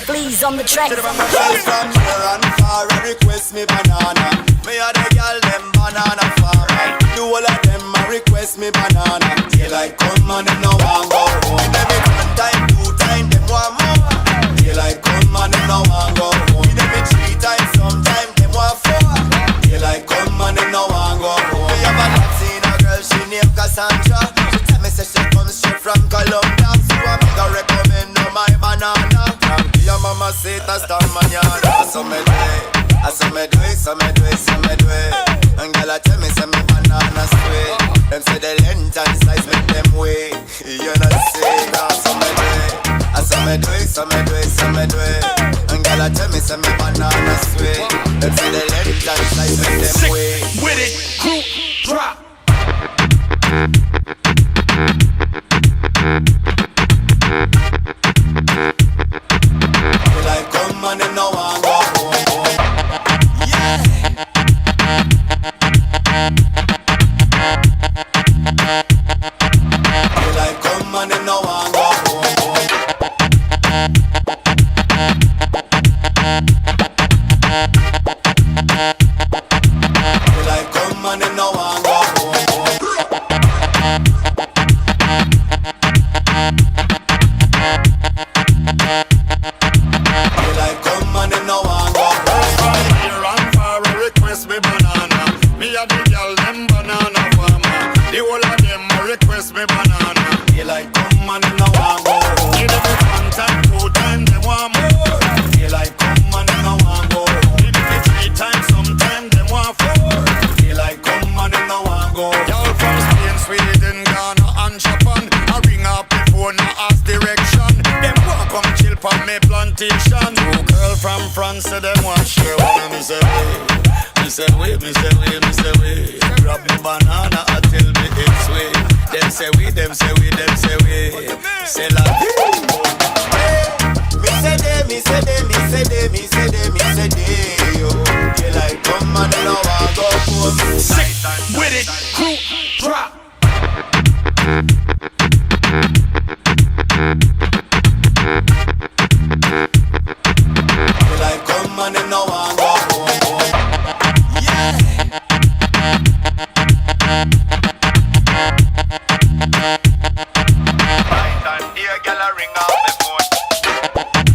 Please on the track. From near and far, request me banana. Me a the girl them banana farmer. Do all of them a request me banana. Daylight come and them no want go home. Them it one time, two time, them want more. Daylight come and them no want go home. Them it three times, sometime them want four. Daylight come and them no want go home. Me have a lot seen a girl, she named Cassandra. She tell me say she comes straight from Colombia. So I make her recommend her my banana. Your mama say it hasta mañana. So me do it, so me do it, so me do it, so me do it. And girl a tell me say me banana sweet. Them say the length and size make them wait. You know say now. So me do it, so me do it, so me do it, so me do it. And girl a tell me say me banana sweet. Them say the length and size make them wait. With it, crew drop. Come on and no one go home. Yeah. Like come on and no one go home. Like come on and no one go home. Like come on and no one go home. From here and far, request me banana. Me a the girl them banana farmer. The whole of them request me banana. They like come on and no one go home. Give them it one time, two time, them want more. They like come on and no one go home. Give them it three times, sometime them want four. They like come on and no one go home. Y'all from Spain, Sweden, Ghana and Japan. I ring up the phone, I ask direction. Them want come chill for me plantation. Two girl from France, say them want share one. Me say we, me say we, me say we, me say we. Grab me banana until me it's way. Them say we, them say we, them say we. Say la Me say they, me say they, me say they, me say they, me say they. Yo, they like come on and no one go home. Sick with it, crew drop. They like come on and no one go home. Yeah. right and here, girl, I ring up the phone.